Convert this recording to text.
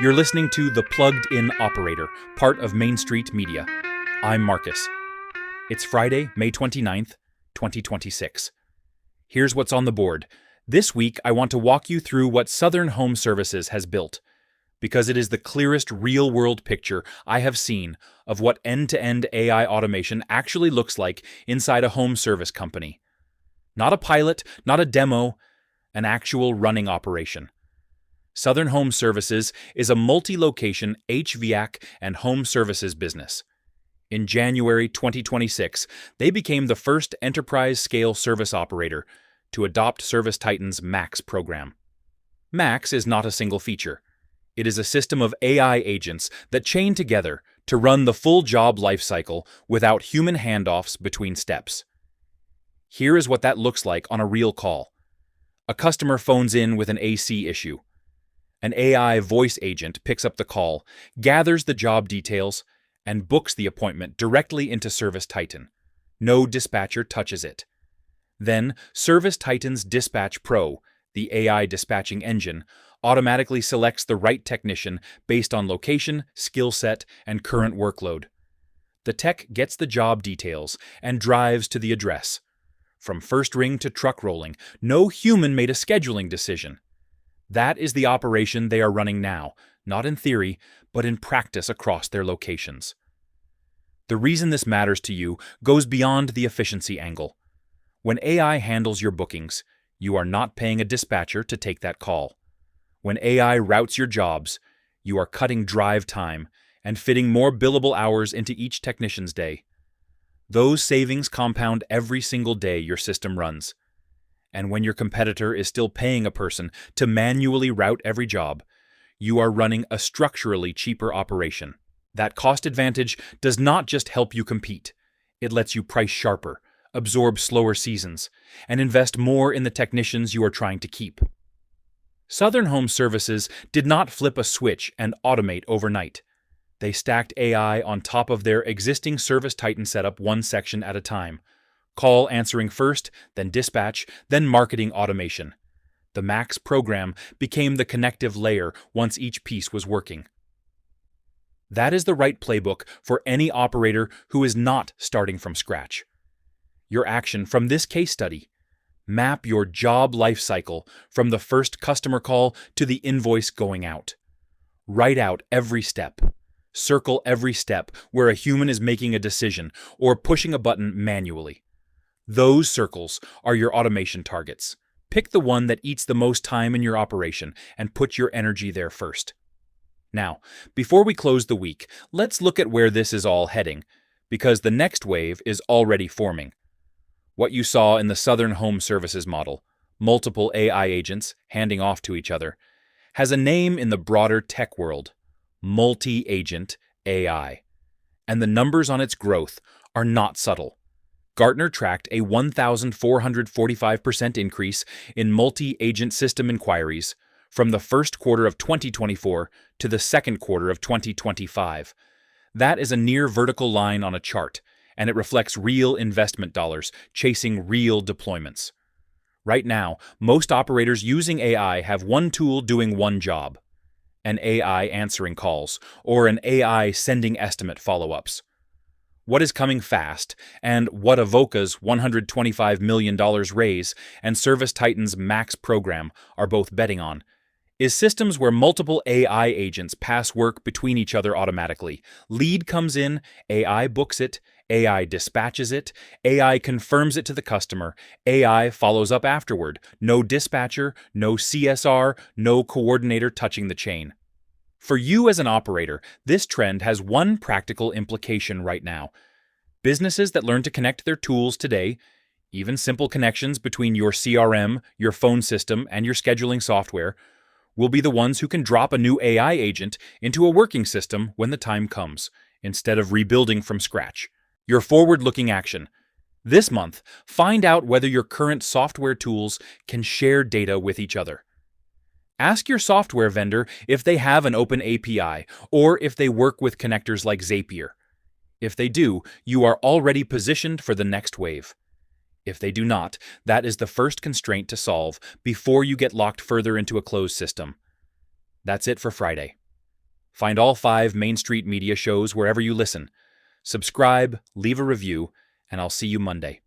You're listening to The Plugged In Operator, part of Main Street Media. I'm Marcus. It's Friday, May 29th, 2026. Here's what's on the board. This week, I want to walk you through what Southern Home Services has built, because it is the clearest real-world picture I have seen of what end-to-end AI automation actually looks like inside a home service company. Not a pilot, not a demo, an actual running operation. Southern Home Services is a multi-location HVAC and home services business. In January 2026, they became the first enterprise-scale service operator to adopt ServiceTitan's Max program. Max is not a single feature. It is a system of AI agents that chain together to run the full job lifecycle without human handoffs between steps. Here is what that looks like on a real call. A customer phones in with an AC issue. An AI voice agent picks up the call, gathers the job details, and books the appointment directly into ServiceTitan. No dispatcher touches it. Then, ServiceTitan's Dispatch Pro, the AI dispatching engine, automatically selects the right technician based on location, skill set, and current workload. The tech gets the job details and drives to the address. From first ring to truck rolling, no human made a scheduling decision. That is the operation they are running now, not in theory, but in practice across their locations. The reason this matters to you goes beyond the efficiency angle. When AI handles your bookings, you are not paying a dispatcher to take that call. When AI routes your jobs, you are cutting drive time and fitting more billable hours into each technician's day. Those savings compound every single day your system runs. And when your competitor is still paying a person to manually route every job, you are running a structurally cheaper operation. That cost advantage does not just help you compete. It lets you price sharper, absorb slower seasons, and invest more in the technicians you are trying to keep. Southern Home Services did not flip a switch and automate overnight. They stacked AI on top of their existing ServiceTitan setup one section at a time. Call answering first, then dispatch, then marketing automation. The Max program became the connective layer once each piece was working. That is the right playbook for any operator who is not starting from scratch. Your action from this case study: map your job lifecycle from the first customer call to the invoice going out. Write out every step. Circle every step where a human is making a decision or pushing a button manually. Those circles are your automation targets. Pick the one that eats the most time in your operation and put your energy there first. Now, before we close the week, let's look at where this is all heading, because the next wave is already forming. What you saw in the Southern Home Services model, multiple AI agents handing off to each other, has a name in the broader tech world: multi-agent AI. And the numbers on its growth are not subtle. Gartner tracked a 1,445% increase in multi-agent system inquiries from the first quarter of 2024 to the second quarter of 2025. That is a near vertical line on a chart, and it reflects real investment dollars chasing real deployments. Right now, most operators using AI have one tool doing one job: an AI answering calls, or an AI sending estimate follow-ups. What is coming fast, and what Avoca's $125 million raise and ServiceTitan's Max program are both betting on, is systems where multiple AI agents pass work between each other automatically. Lead comes in, AI books it, AI dispatches it, AI confirms it to the customer, AI follows up afterward. No dispatcher, no CSR, no coordinator touching the chain. For you as an operator, this trend has one practical implication right now. Businesses that learn to connect their tools today, even simple connections between your CRM, your phone system, and your scheduling software, will be the ones who can drop a new AI agent into a working system when the time comes, instead of rebuilding from scratch. Your forward-looking action: this month, find out whether your current software tools can share data with each other. Ask your software vendor if they have an open API or if they work with connectors like Zapier. If they do, you are already positioned for the next wave. If they do not, that is the first constraint to solve before you get locked further into a closed system. That's it for Friday. Find all 5 Main Street Media shows wherever you listen. Subscribe, leave a review, and I'll see you Monday.